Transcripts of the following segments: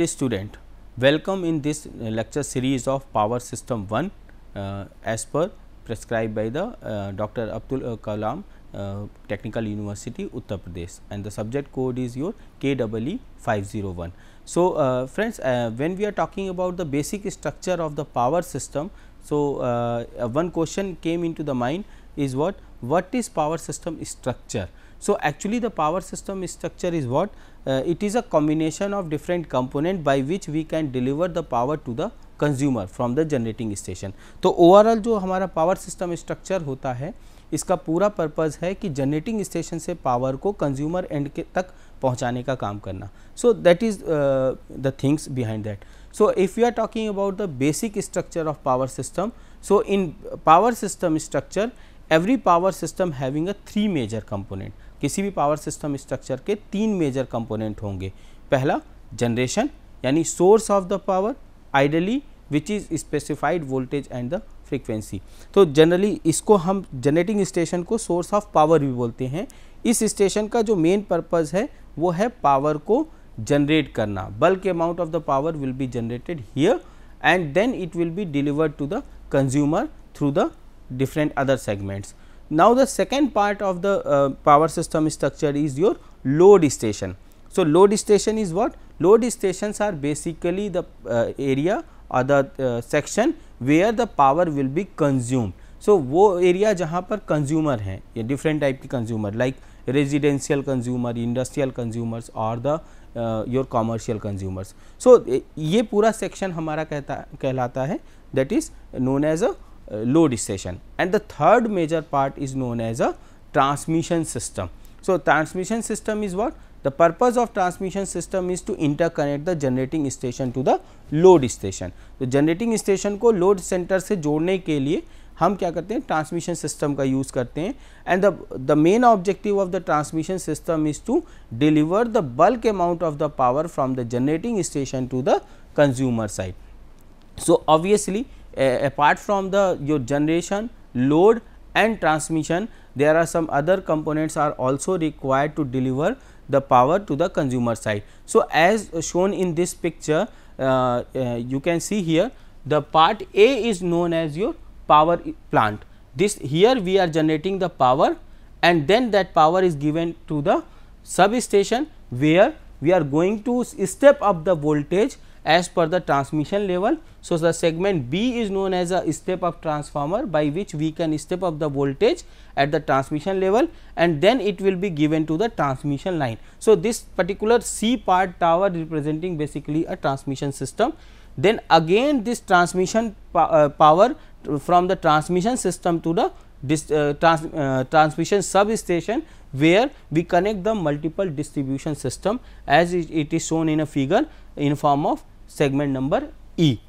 Dear student, welcome in this lecture series of Power System 1 as per prescribed by the Dr. Abdul Kalam Technical University Uttar Pradesh, and the subject code is your KEE 501. So, friends, when we are talking about the basic structure of the power system, so one question came into the mind is what is power system structure. So, actually the power system structure is what? It is a combination of different component by which we can deliver the power to the consumer from the generating station. तो overall जो हमारा power system structure होता है, इसका पूरा purpose है कि generating station से पावर को कंज्यूमर एंड के तक पहुंचाने का काम करना. सो that is the things behind that. So, if we are talking about the basic structure of power system, so in power system structure, every power system having a 3 major component. किसी भी power system structure के 3 major component होंगे. पहला generation यानी source of the power, ideally which is specified voltage and the frequency. तो generally इसको हम generating station को सोर्स ऑफ पावर भी बोलते हैं. इस स्टेशन का जो मेन पर्पज़ है वो है पावर को जनरेट करना. Bulk amount of the power will be generated here and then it will be delivered to the consumer through the different other segments. Now, the second part of the power system structure is your load station. So, load station is what? Load stations are basically the area or the section where the power will be consumed. So, वो area जहाँ पर consumer हैं, ये different type के consumer like residential consumer, industrial consumers or the your commercial consumers. So, ये पूरा section हमारा कहलाता है, that is known as a load station. And the third major part is known as a transmission system. So, transmission system is what? The purpose of transmission system is to interconnect the generating station to the load station. तो generating station को load center से जोड़ने के लिए हम क्या करते हैं, ट्रांसमिशन सिस्टम का यूज़ करते हैं. And the main objective of the transmission system is to deliver the bulk amount of the power from the generating station to the consumer side. So obviously apart from the your generation, load and transmission, there are some other components are also required to deliver the power to the consumer side. So, as shown in this picture, you can see here the part A is known as your power plant. This here we are generating the power and then that power is given to the substation where we are going to step up the voltage as per the transmission level. So, the segment B is known as a step up transformer by which we can step up the voltage at the transmission level and then it will be given to the transmission line. So, this particular C part tower representing basically a transmission system. Then again this transmission power from the transmission system to the transmission substation where we connect the multiple distribution system as it is shown in a figure in form of segment number E.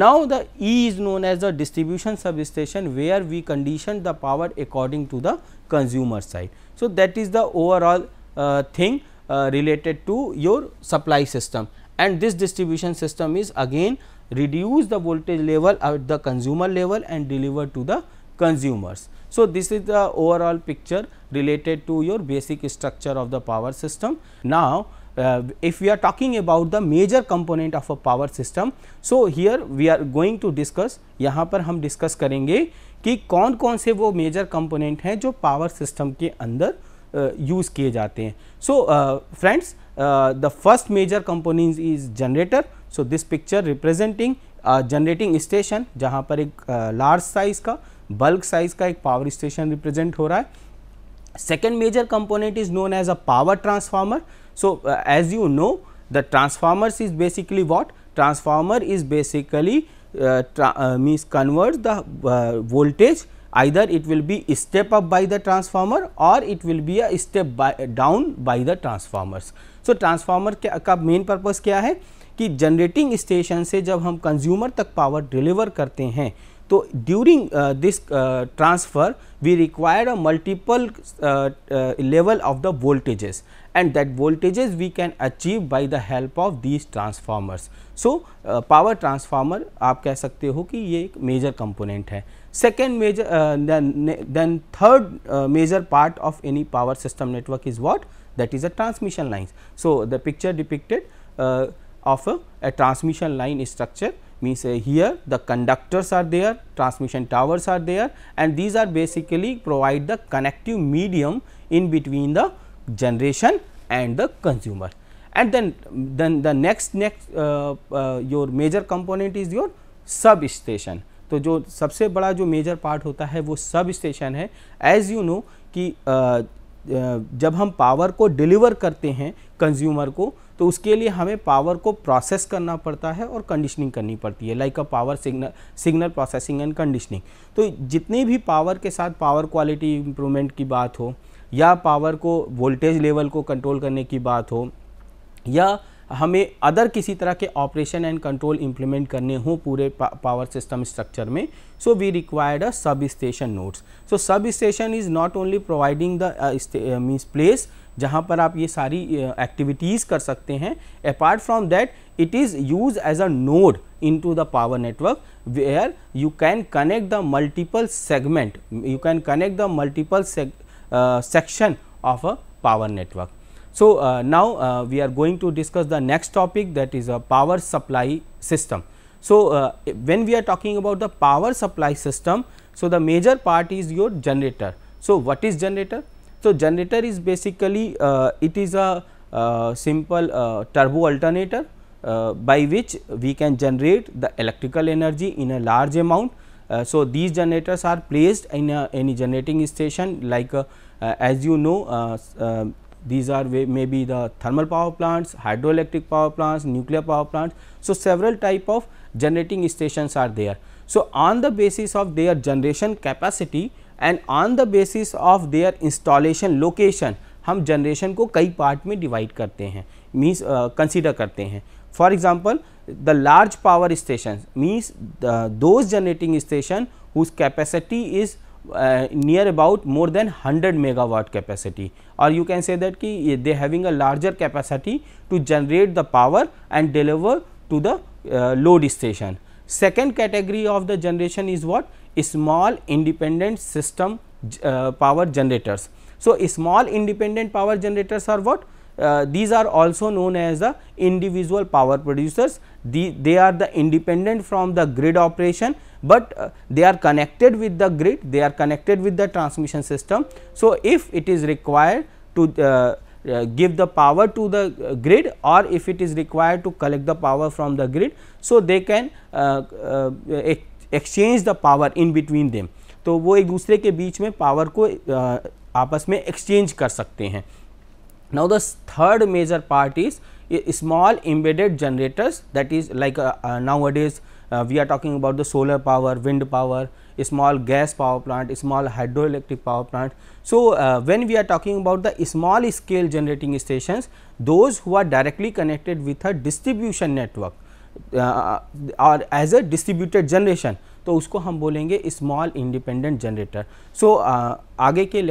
Now, the E is known as the distribution substation where we condition the power according to the consumer side. So, that is the overall thing related to your supply system, and this distribution system is again reduce the voltage level at the consumer level and deliver to the consumers. So, this is the overall picture related to your basic structure of the power system. Now, if we are talking about the major component of a power system, so here we are going to discuss, यहाँ पर हम discuss करेंगे कि कौन कौन से वो major component हैं जो पावर सिस्टम के अंदर यूज़ किए जाते हैं. So friends, the first major component is generator. So this picture representing generating station जहाँ पर एक लार्ज साइज का बल्क साइज का एक पावर स्टेशन रिप्रेजेंट हो रहा है. Second major component is known as a power transformer. So, as you know, the transformers is basically what? Transformer is basically means converts the voltage, either it will be step up by the transformer or it will be a step down by the transformers. So, transformer का main purpose क्या है कि generating station से जब हम consumer तक power deliver करते हैं तो during this transfer we require a multiple level of the voltages and that voltages we can achieve by the help of these transformers. So, power transformer आप कह सकते हो कि ये एक major component है. Second major then third major part of any power system network is what? That is a transmission lines. So, the picture depicted of a transmission line structure. Means here the conductors are there, transmission towers are there, and these are basically provide the connective medium in between the generation and the consumer. And then the next your major component is your sub station. तो जो सबसे बड़ा जो major part होता है वो sub station है. As you no कि जब हम पावर को डिलीवर करते हैं कंज्यूमर को, तो उसके लिए हमें पावर को प्रोसेस करना पड़ता है और कंडीशनिंग करनी पड़ती है, like a power signal processing and conditioning. तो जितनी भी पावर के साथ पावर क्वालिटी इम्प्रूवमेंट की बात हो, या पावर को वोल्टेज लेवल को कंट्रोल करने की बात हो, या हमें अदर किसी तरह के ऑपरेशन एंड कंट्रोल इम्प्लीमेंट करने हो पूरे पावर सिस्टम स्ट्रक्चर में, सो we required a sub station nodes. So sub station is not only providing the means place जहाँ पर आप ये सारी एक्टिविटीज़ कर सकते हैं. Apart from that it is used as a node into the power network, where you can connect the multiple segment, you can connect the multiple section of a power network. So now we are going to discuss the next topic, that is a power supply system. So when we are talking about the power supply system, so the major part is your generator. So what is generator? So generator is basically it is a simple turbo alternator by which we can generate the electrical energy in a large amount. So these generators are placed in any generating station, like as you know, these are maybe the thermal power plants, hydroelectric power plants, nuclear power plants. So several type of generating stations are there. So on the basis of their generation capacity and on the basis of their installation location, हम generation को कई part में divide करते हैं, means consider करते हैं. For example, the large power stations means those generating station whose capacity is near about more than 100 megawatt capacity, or you can say that ki they having a larger capacity to generate the power and deliver to the load station. Second category of the generation is what? Small independent system power generators. So small independent power generators are what? These are also known as the individual power producers. They are the independent from the grid operation, but they are connected with the grid, they are connected with the transmission system. So if it is required to give the power to the grid, or if it is required to collect the power from the grid, so they can exchange the power in between them. तो वो एक दूसरे के बीच में power को आपस में exchange कर सकते हैं. Now the third major part is small embedded generators, that is like nowadays we are talking about the solar power, wind power, small gas power plant, small hydroelectric power plant. So when we are talking about the small scale generating stations, those who are directly connected with a distribution network or as a distributed generation, तो उसको हम बोलेंगे small independent generator. सो आगे के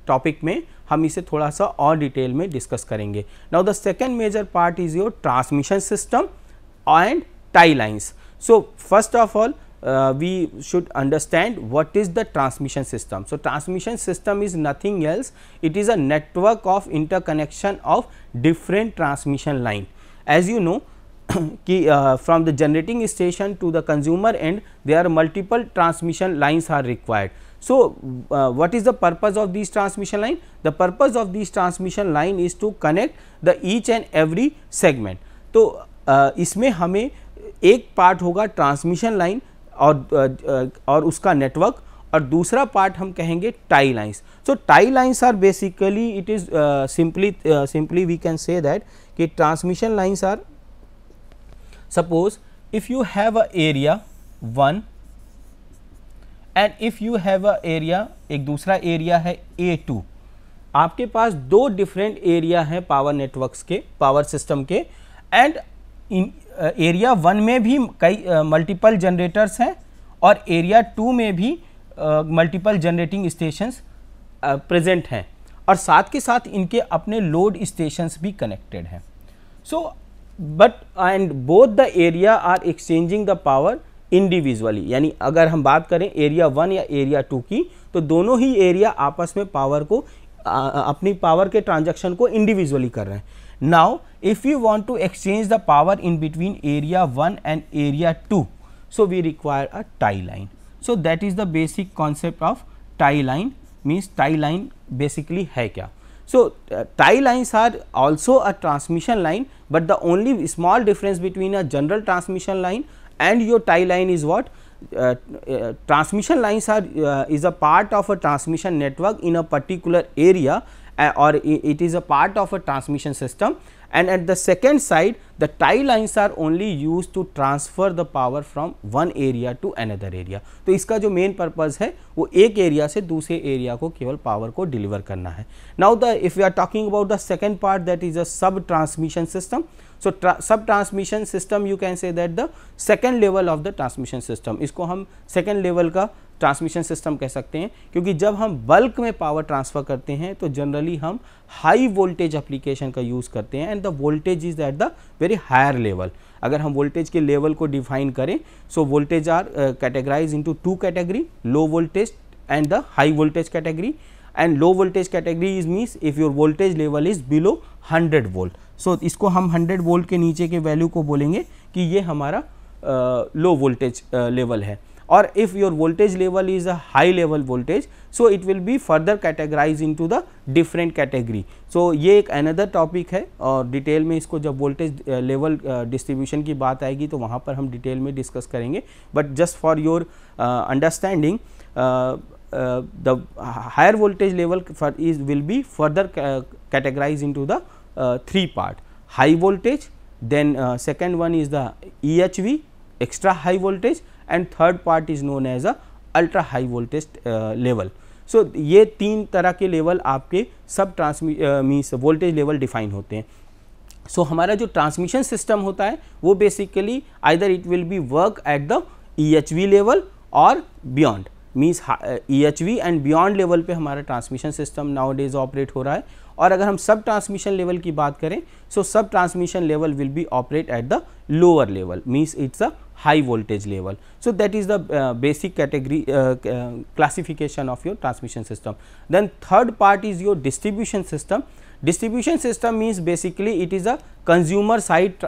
topic में हम इसे थोड़ा सा और डिटेल में डिस्कस करेंगे. Now the second major part is your transmission system and tie lines. So first of all we should understand what is the transmission system. So transmission system is nothing else, it is a network of interconnection of different transmission line. As you know कि from the generating station to the consumer end, there are multiple transmission lines are required. So what is the purpose of these transmission line? The purpose of these transmission line is to connect the each and every segment. तो इसमें हमें एक part होगा transmission line और उसका network, और दूसरा part हम कहेंगे tie lines. So tie lines are basically it is simply we can say that कि transmission lines are, suppose if you have a area 1 and if you have a area, एक दूसरा area है A2, आपके पास दो different area हैं power networks के, power system के, and in area 1 में भी कई मल्टीपल जनरेटर्स हैं और एरिया 2 में भी मल्टीपल जनरेटिंग स्टेशंस प्रेजेंट हैं, और साथ के साथ इनके अपने लोड स्टेशंस भी कनेक्टेड हैं. So but and both the area are exchanging the power individually. यानी अगर हम बात करें एरिया 1 या एरिया 2 की, तो दोनों ही एरिया आपस में पावर को अपनी पावर के ट्रांजैक्शन को इंडिविजुअली कर रहे हैं. Now, if we want to exchange the power in between area 1 and area 2, so we require a tie line. So, that is the basic concept of tie line, means tie line basically है क्या. So, tie lines are also a transmission line, but the only small difference between a general transmission line and your tie line is what? Transmission lines are is a part of a transmission network in a particular area, or it is a part of a transmission system, and at the second side the tie lines are only used to transfer the power from one area to another area. तो इसका जो main purpose है वो एक area से दूसरे area को केवल पावर को डिलीवर करना है. Now the if we are talking about the second part, that is a sub transmission system. So, sub transmission system you can say that the second level of the transmission system, इसको हम second level का transmission system कह सकते हैं, क्योंकि जब हम bulk में पावर ट्रांसफ़र करते हैं तो जनरली हम हाई वोल्टेज एप्लीकेशन का यूज़ करते हैं, and the voltage is at the very higher level. अगर हम वोल्टेज के लेवल को डिफाइन करें, so voltage are categorize into two category, low voltage and the high voltage category. And low voltage category is means if your voltage level is below 100 volt. So इसको हम 100 volt के नीचे के value को बोलेंगे कि ये हमारा लो वोल्टेज लेवल है. और if your voltage level is a high level voltage, so it will be further categorize into the different category. So ये एक अनदर टॉपिक है, और डिटेल में इसको जब वोल्टेज लेवल डिस्ट्रीब्यूशन की बात आएगी तो वहाँ पर हम डिटेल में डिस्कस करेंगे. But just for your understanding, the higher voltage level will be further categorized into the three part: high voltage, then second one is the EHV, extra high voltage, and third part is known as a ultra high voltage level. So ये तीन तरह के level आपके सब means voltage level define होते हैं. सो हमारा जो ट्रांसमिशन सिस्टम होता है वो basically either it will be work at the EHV level और beyond, means EHV and beyond level पे हमारा transmission system nowadays operate हो रहा है. और अगर हम सब ट्रांसमिशन लेवल की बात करें, सो सब transmission level will be operate at the lower level, means it's a high voltage level. So that is the basic category classification of your transmission system. Then third part is your distribution system. Distribution system means basically it is a consumer side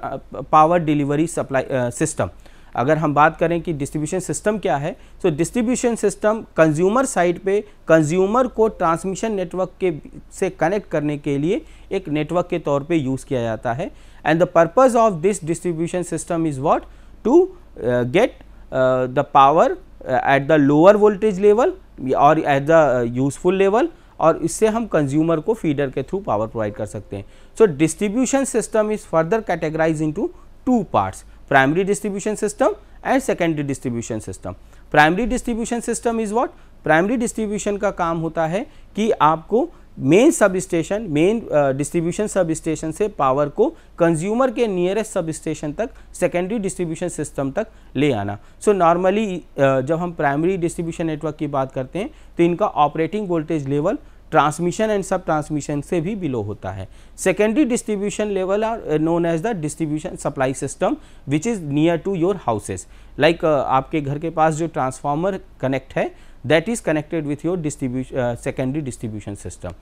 power delivery supply system. अगर हम बात करें कि distribution system क्या है, सो distribution system consumer side पे consumer को transmission network के से कनेक्ट करने के लिए एक नेटवर्क के तौर पे यूज़ किया जाता है. And the purpose of this distribution system is what? To get the power at the lower voltage level और एट द यूजफुल लेवल, और इससे हम कंज्यूमर को फीडर के थ्रू पावर प्रोवाइड कर सकते हैं. So distribution system is further categorize into two parts: primary distribution system and secondary distribution system. Primary distribution system is what? Primary distribution का काम होता है कि आपको main sub station, main distribution sub station से पावर को consumer के nearest sub station तक, सेकेंडरी डिस्ट्रीब्यूशन सिस्टम तक ले आना. सो नॉर्मली जब हम प्राइमरी डिस्ट्रीब्यूशन नेटवर्क की बात करते हैं तो इनका operating voltage level transmission and sub transmission से भी बिलो होता है. Secondary distribution level are known as the distribution supply system which is near to your houses. Like आपके घर के पास जो ट्रांसफार्मर कनेक्ट है, that is connected with your distribution secondary distribution system.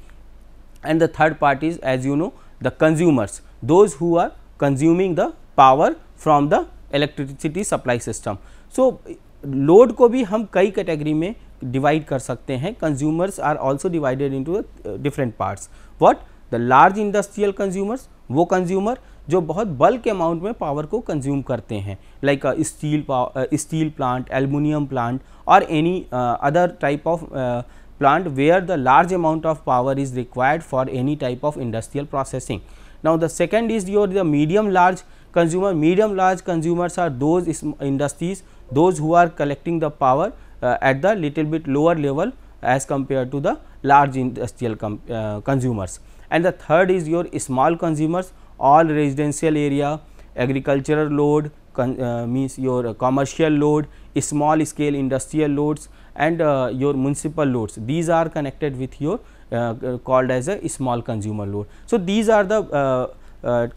And the third part is, as you know, the consumers, those who are consuming the power from the electricity supply system. So load को भी हम कई category में divide कर सकते हैं. Consumers are also divided into different parts. What? The large industrial consumers, वो consumer जो बहुत बल्क अमाउंट में पावर को कंज्यूम करते हैं, like steel plant, aluminium plant और any other type of plant where the large amount of power is required for any type of industrial processing. Now the second is the medium large consumer. Medium large consumers are those industries, those who are collecting the power at the little bit lower level as compared to the large industrial consumers. And the third is your small consumers, all residential area, agricultural load, means your commercial load, small scale industrial loads and your municipal loads. These are connected with your called as a small consumer load. So these are the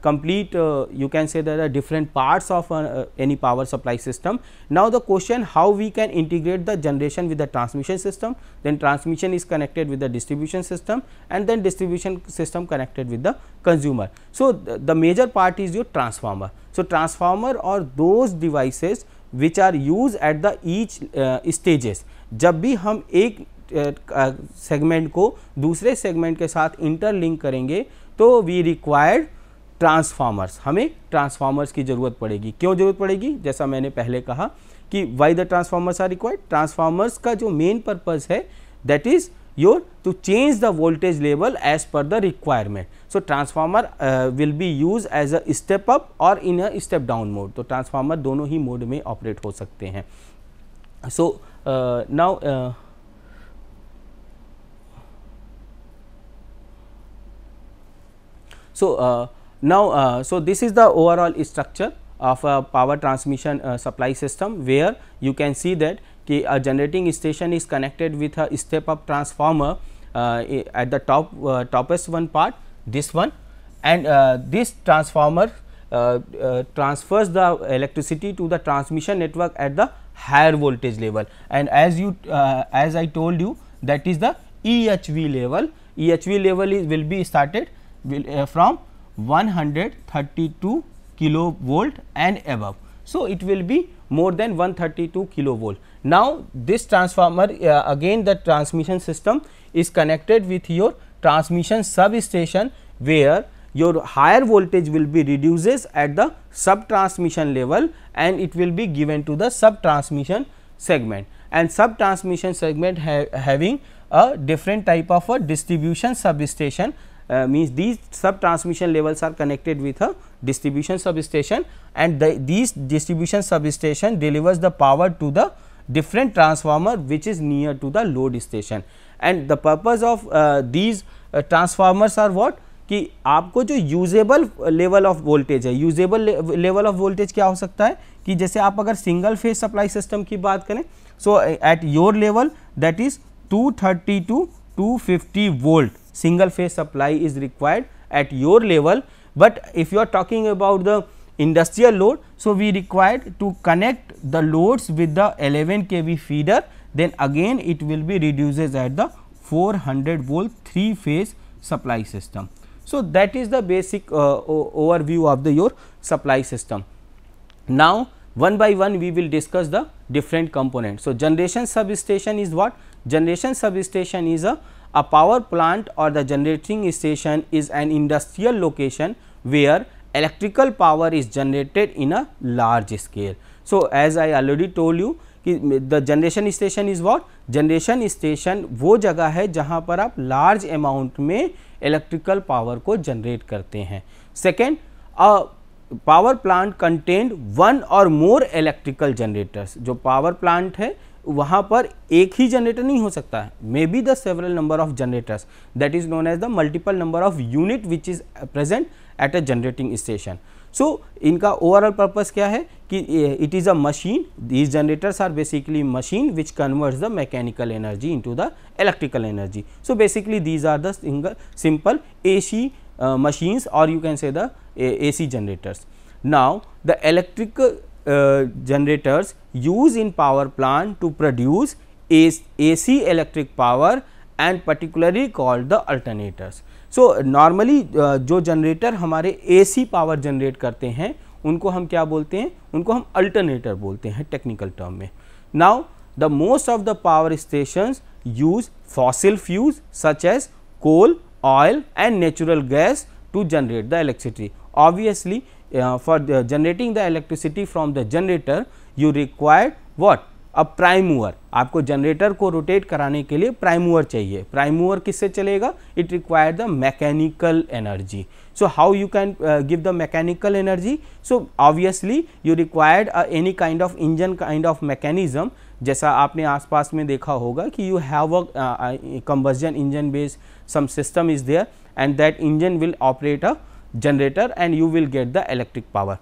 complete you can say there are different parts of any power supply system. Now the question, how we can integrate the generation with the transmission system, then transmission is connected with the distribution system, and then distribution system connected with the consumer. So the major part is your transformer. So transformer or those devices which are used at the each stages. जब भी हम एक segment को दूसरे segment के साथ interlink करेंगे तो वी रिक्वायर्ड ट्रांसफार्मर्स, हमें ट्रांसफार्मर्स की ज़रूरत पड़ेगी. क्यों ज़रूरत पड़ेगी? जैसा मैंने पहले कहा कि why the transformers are required. Transformers का जो मेन पर्पज़ है that is your to change the voltage level as per the requirement. So transformer will be use as a step up और in a step down mode. तो transformer दोनों ही mode में operate हो सकते हैं. So now so this is the overall structure of a power transmission supply system, where you can see that a generating station is connected with a step up transformer at the topest one part, this one, and this transformer transfers the electricity to the transmission network at the higher voltage level, and as I told you, that is the EHV level. EHV level will be started from 132 kilovolt and above. So it will be more than 132 kilovolt. Now this transformer again the transmission system is connected with your transmission substation, where your higher voltage will be reduces at the sub transmission level and it will be given to the sub transmission segment, and sub transmission segment having a different type of a distribution substation. Means these sub transmission levels are connected with a distribution substation, and these distribution substation delivers the power to the different transformer which is near to the load station. And the purpose of these transformers are what, कि आपको जो usable level of voltage है, usable level of voltage क्या हो सकता है कि जैसे आप अगर सिंगल फेज सप्लाई सिस्टम की बात करें, so at your level that is 230 to 250 volt single phase supply is required at your level. But if you are talking about the industrial load, so we required to connect the loads with the 11 kV feeder, then again it will be reduces at the 400 volt 3 phase supply system. So that is the basic overview of the your supply system. Now one by one we will discuss the different components. So generation substation is what? Generation substation is a power plant or the generating station is an industrial location where electrical power is generated in a large scale. So as I already told you कि the generation station is what? Generation station वो जगह है जहाँ पर आप large amount में electrical power को generate करते हैं. Second, power plant contained one or more electrical generators. जो power plant है वहाँ पर एक ही जनरेटर नहीं हो सकता है, may be the several number of generators, that is known as the multiple number of unit which is present at a generating station. So इनका ओवरऑल पर्पस क्या है कि it is a machine, these generators are basically machine which converts the mechanical energy into the electrical energy. So basically these are the simple AC machines, or you can say the AC generators. Now the electric generators used in power plant to produce AC electric power and particularly called the alternators. So normally जो generator हमारे AC power generate करते हैं उनको हम क्या बोलते हैं? उनको हम अल्टरनेटर बोलते हैं टेक्निकल टर्म में. Now the most of the power stations use fossil fuels such as coal, oil and natural gas to generate the electricity. Obviously for generating the electricity from the generator you require what? A prime mover. आपको generator को rotate कराने के लिए prime mover चाहिए. Prime mover किससे चलेगा? It require the mechanical energy. So how you can give the mechanical energy? So obviously you required any kind of engine kind of mechanism. जैसा आपने आसपास में देखा होगा कि you have a combustion engine based some system is there and that engine will operate a generator and you will get the electric power.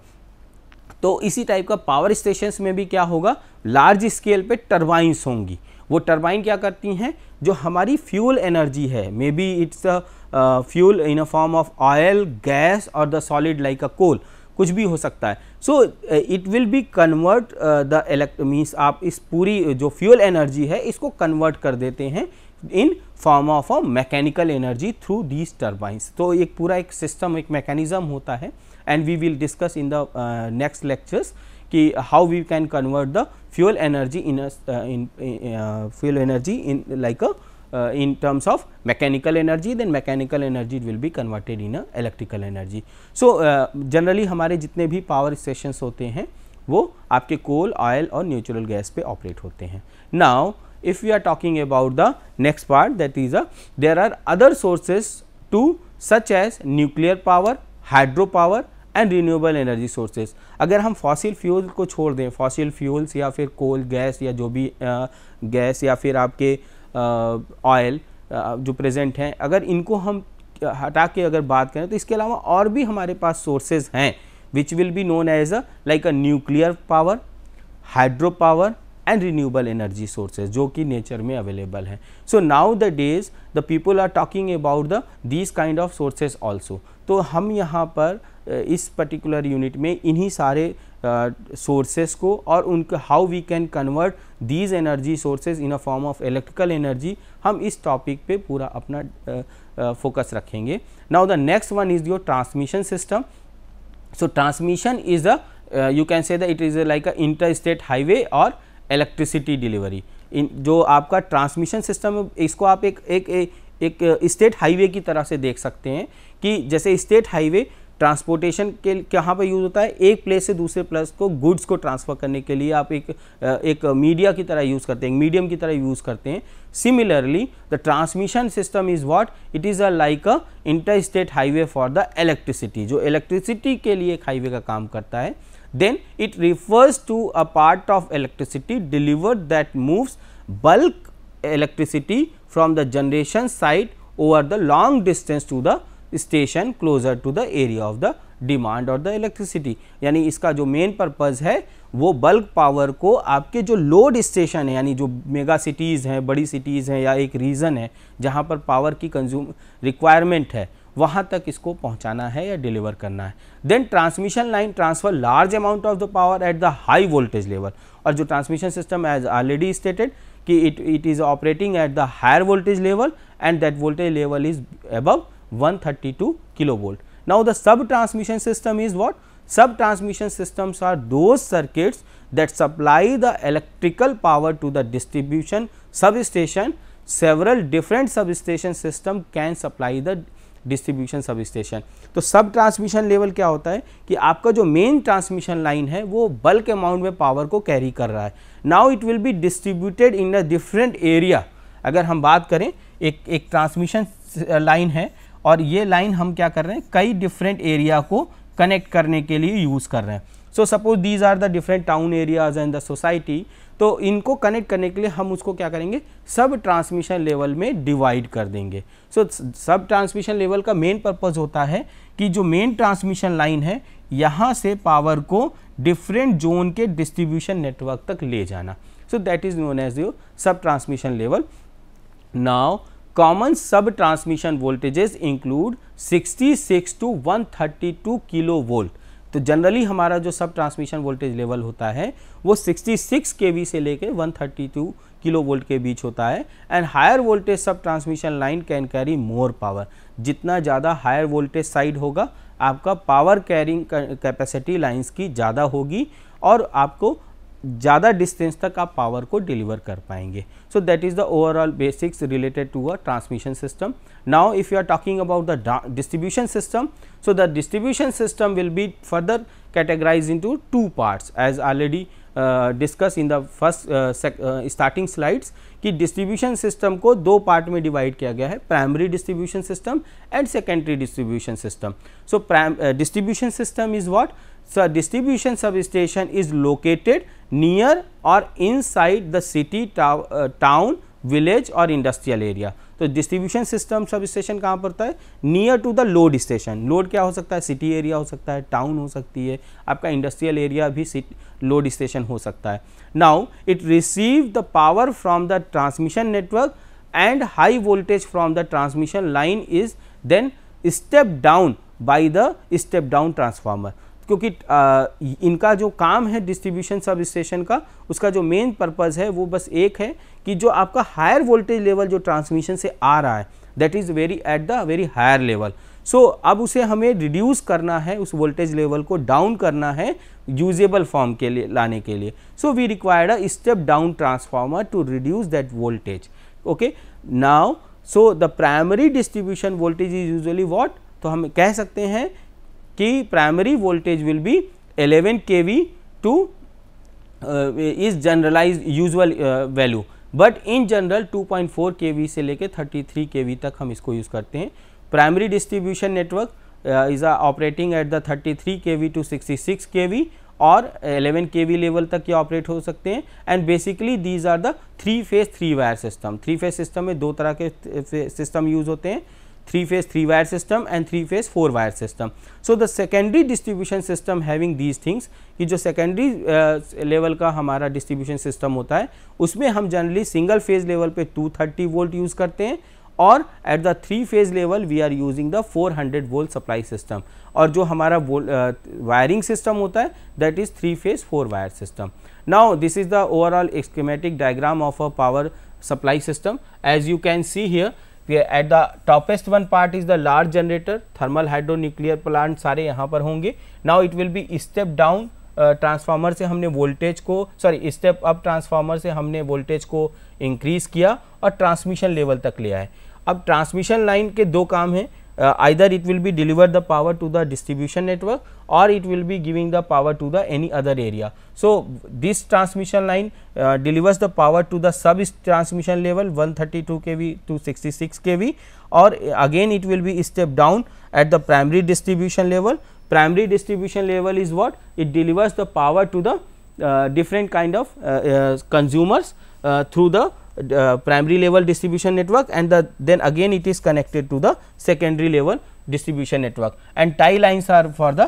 तो इसी type का पावर स्टेशंस में भी क्या होगा? लार्ज स्केल पे टरबाइंस होंगी. वो टरबाइन क्या करती हैं? जो हमारी फ्यूल एनर्जी है, may B it's fuel in a form of oil, gas और द सॉलिड लाइक अ कोल, कुछ भी हो सकता है. सो it will B convert the means आप इस पूरी जो फ्यूल एनर्जी है इसको कन्वर्ट कर देते हैं in form of a mechanical energy through these turbines. तो एक पूरा एक सिस्टम, एक मैकेनिज्म होता है, and we will discuss in the next lectures कि how we can convert the fuel energy in like in terms of mechanical energy, then mechanical energy will be converted in a electrical energy. So generally हमारे जितने भी power stations होते हैं वो आपके कोल, oil और natural gas पे operate होते हैं. Now if we are talking about the next part, that is there are other sources too, such as nuclear power, hydro power and renewable energy sources. अगर हम फॉसिल फ्यूल को छोड़ दें, fossil fuels या फिर कोल, gas या जो भी गैस या फिर आपके ऑयल जो प्रेजेंट हैं, अगर इनको हम हटा के अगर बात करें तो इसके अलावा और भी हमारे पास सोर्सेज हैं which will be known as like a nuclear power, hydro power and renewable energy sources जो कि नेचर में अवेलेबल हैं. So now the days the people are talking about the these kind of sources also. तो हम यहाँ पर इस particular unit में इन्हीं सारे सोर्सेस को और उनका how we can convert these energy sources in a form of electrical energy, हम इस टॉपिक पे पूरा अपना फोकस रखेंगे. Now the next one is your transmission system. So transmission is you can say that it is like a interstate highway और electricity delivery. जो आपका transmission system है इसको आप एक स्टेट हाईवे की तरह से देख सकते हैं कि जैसे स्टेट हाईवे ट्रांसपोर्टेशन के कहाँ पर यूज़ होता है, एक प्लेस से दूसरे प्लेस को गुड्स को ट्रांसफ़र करने के लिए आप एक मीडिया की तरह यूज़ करते हैं, मीडियम की तरह यूज़ करते हैं. Similarly the transmission system is what, it is a like a interstate highway for the electricity, जो इलेक्ट्रिसिटी के लिए एक हाईवे का काम करता है. Then it refers to a part of electricity delivered that moves bulk electricity from the generation site over the long distance to the station closer to the area of the demand or the electricity. यानी इसका जो main purpose है वो bulk power को आपके जो load station है, यानी जो मेगा सिटीज़ हैं, बड़ी सिटीज़ हैं या एक रीजन है जहाँ पर पावर की कंज्यूम रिक्वायरमेंट है, वहाँ तक इसको पहुँचाना है या डिलीवर करना है. Then transmission line transfer large amount of the power at the high voltage level. और जो transmission system as already stated कि it is operating at the higher voltage level and that voltage level is above 132 kilovolt. Now the sub transmission system is what? Sub transmission systems are those circuits that supply the electrical power to the distribution substation. Several different substation system can supply the distribution sub station. तो सब transmission level क्या होता है कि आपका जो main transmission line है वो बल्क अमाउंट में पावर को कैरी कर रहा है. Now it will be distributed in a different area. अगर हम बात करें एक ट्रांसमिशन लाइन है और ये लाइन हम क्या कर रहे हैं, कई डिफरेंट एरिया को कनेक्ट करने के लिए यूज़ कर रहे हैं. So suppose these are the different town areas and the society. तो इनको कनेक्ट करने के लिए हम उसको क्या करेंगे, सब ट्रांसमिशन लेवल में डिवाइड कर देंगे. सो सब ट्रांसमिशन लेवल का मेन पर्पज़ होता है कि जो मेन ट्रांसमिशन लाइन है यहाँ से पावर को डिफरेंट जोन के डिस्ट्रीब्यूशन नेटवर्क तक ले जाना. So that is known as your sub transmission level. Now common sub transmission voltages include 66 to 132 kilovolt. तो जनरली हमारा जो सब ट्रांसमिशन वोल्टेज लेवल होता है वो 66 kV से लेकर 132 किलो वोल्ट के बीच होता है. एंड हायर वोल्टेज सब transmission line can carry more power. जितना ज़्यादा हायर वोल्टेज साइड होगा आपका पावर कैरिंग कैपेसिटी लाइंस की ज़्यादा होगी और आपको ज़्यादा डिस्टेंस तक आप पावर को डिलीवर कर पाएंगे. So that is the overall basics related to a transmission system. Now if you are talking about the distribution system, so the distribution system will be further categorized into two parts as already discussed in the first starting slides कि distribution system को दो part में divide किया गया है, primary distribution system and secondary distribution system. So distribution system is what? So distribution substation is located near or inside the city, town, village और industrial area. तो distribution system substation कहाँ पड़ता है, near to the load station. Load क्या हो सकता है, city area हो सकता है, टाउन हो सकती है, आपका इंडस्ट्रियल एरिया भी लोड स्टेशन हो सकता है. Now it receive the power from the transmission network and high voltage from the transmission line is then step down by the step down transformer, क्योंकि इनका जो काम है डिस्ट्रीब्यूशन सब स्टेशन का, उसका जो मेन पर्पज़ है वो बस एक है कि जो आपका हायर वोल्टेज लेवल जो ट्रांसमिशन से आ रहा है that is very at the very higher level, so अब उसे हमें रिड्यूस करना है, उस वोल्टेज लेवल को डाउन करना है यूजेबल फॉर्म के लिए लाने के लिए। So we required a step down transformer to reduce that voltage. Okay, now so the primary distribution voltage is usually what, तो हम कह सकते हैं कि primary voltage will be 11 kV to is generalize usual value, but in general 2.4 kV से लेके 33 kV तक हम इसको यूज़ करते हैं। Primary distribution network is operating at the 33 kV to 66 kV और 11 kV लेवल तक ये ऑपरेट हो सकते हैं। And basically these are the 3 phase 3 wire system. 3 phase system में दो तरह के सिस्टम यूज होते हैं, 3 phase 3 wire system and 3 phase 4 wire system. So the secondary distribution system having these things, कि जो सेकेंडरी लेवल का हमारा डिस्ट्रीब्यूशन सिस्टम होता है उसमें हम जनरली सिंगल फेज लेवल पे 230 वोल्ट यूज़ करते हैं और at the 3 phase level we are using the 400 volt supply system. और जो हमारा वायरिंग सिस्टम होता है that is 3 phase 4 wire system. Now this is the overall schematic diagram of a power supply system. As you can see here, at the toppest one part is the large generator, thermal hydro nuclear plant सारे यहाँ पर होंगे। now it will be step down transformer से हमने voltage को step up transformer से हमने voltage को इंक्रीज किया और ट्रांसमिशन लेवल तक ले आए। अब ट्रांसमिशन लाइन के दो काम हैं, either it will be deliver the power to the distribution network or it will be giving the power to the any other area. So this transmission line delivers the power to the sub transmission level 132 kV to 66 kV, or again it will be step down at the primary distribution level. Primary distribution level is what? It delivers the power to the different kind of consumers through the primary level distribution network, and then again it is connected to the secondary level distribution network, and tie lines are for the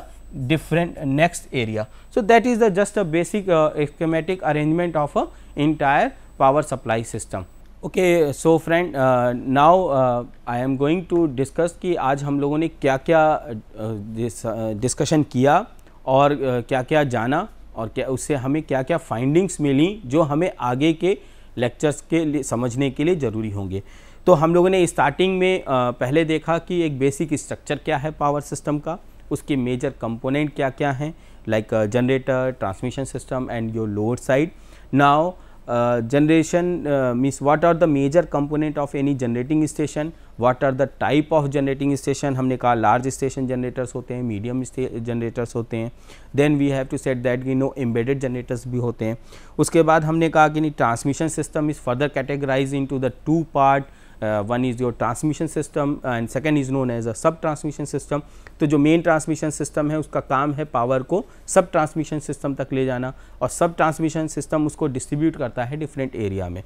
different next area. So that is the just a basic schematic arrangement of a entire power supply system. Okay, so friend, now I am going to discuss कि आज हम लोगों ने क्या क्या discussion किया और क्या क्या जाना और क्या उससे हमें क्या क्या फाइंडिंग्स मिली जो हमें आगे के लेक्चर्स के लिए समझने के लिए ज़रूरी होंगे। तो हम लोगों ने स्टार्टिंग में पहले देखा कि एक बेसिक स्ट्रक्चर क्या है पावर सिस्टम का, उसके मेजर कंपोनेंट क्या क्या हैं, like generator, transmission system and your load side. Now generation means what are the major component of any generating station, what are the type of generating station. हमने कहा large station generators होते हैं, medium generators होते हैं, then we have to set that कि no embedded generators भी होते हैं। उसके बाद हमने कहा कि transmission system is further categorize into the 2 part, one is your transmission system and second is known as a sub transmission system. तो जो मेन ट्रांसमिशन सिस्टम है उसका काम है पावर को सब ट्रांसमिशन सिस्टम तक ले जाना, और सब ट्रांसमिशन सिस्टम उसको डिस्ट्रीब्यूट करता है डिफरेंट एरिया में।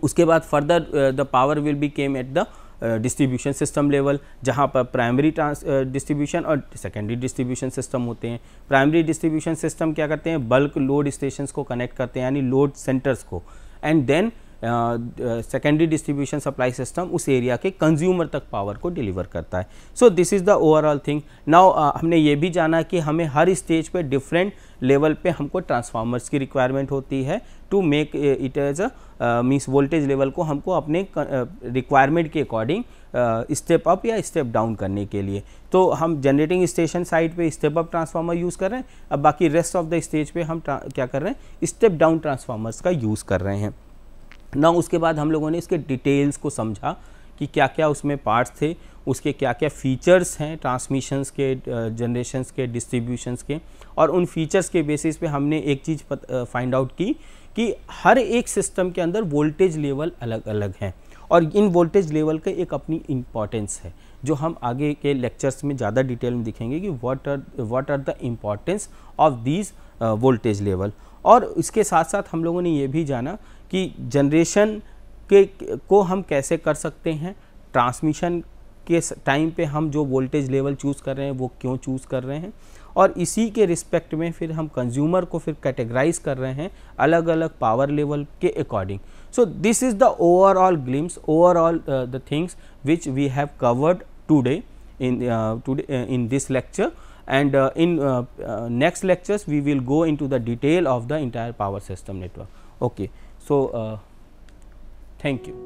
उसके बाद further the power will be came at the distribution system level, जहाँ पर प्राइमरी डिस्ट्रीब्यूशन और सेकेंडरी डिस्ट्रीब्यूशन सिस्टम होते हैं। प्राइमरी डिस्ट्रीब्यूशन सिस्टम क्या करते हैं, बल्क लोड स्टेशंस को कनेक्ट करते हैं यानी लोड सेंटर्स को, and then secondary distribution supply system उस एरिया के कंज्यूमर तक पावर को डिलीवर करता है। So this is the overall thing. Now हमने ये भी जाना कि हमें हर स्टेज पे डिफरेंट लेवल पे हमको ट्रांसफार्मर्स की रिक्वायरमेंट होती है to make it as a means voltage level को हमको अपने रिक्वायरमेंट के अकॉर्डिंग स्टेप अप या स्टेप डाउन करने के लिए। तो हम जनरेटिंग स्टेशन साइड पे स्टेप अप ट्रांसफार्मर यूज़ कर रहे हैं, अब बाकी रेस्ट ऑफ द स्टेज पे हम क्या कर रहे हैं, स्टेप डाउन ट्रांसफार्मर्स का यूज़ कर रहे हैं ना। उसके बाद हम लोगों ने इसके डिटेल्स को समझा कि क्या क्या उसमें पार्ट्स थे, उसके क्या क्या फीचर्स हैं ट्रांसमिशंस के, जनरेशंस के, डिस्ट्रीब्यूशंस के, और उन फीचर्स के बेसिस पे हमने एक चीज़ फाइंड आउट की कि हर एक सिस्टम के अंदर वोल्टेज लेवल अलग अलग हैं और इन वोल्टेज लेवल का एक अपनी इम्पॉर्टेंस है जो हम आगे के लेक्चर्स में ज़्यादा डिटेल में दिखेंगे कि what are the importance of these voltage level. और इसके साथ साथ हम लोगों ने ये भी जाना कि जनरेशन को हम कैसे कर सकते हैं, ट्रांसमिशन के टाइम पे हम जो वोल्टेज लेवल चूज़ कर रहे हैं वो क्यों चूज़ कर रहे हैं, और इसी के रिस्पेक्ट में फिर हम कंज्यूमर को फिर कैटेगराइज कर रहे हैं अलग अलग पावर लेवल के according. So this is the overall glimpse, overall the things which we have covered today in this lecture, and in next lectures we will go into the detail of the entire power system network. Okay. So, thank you.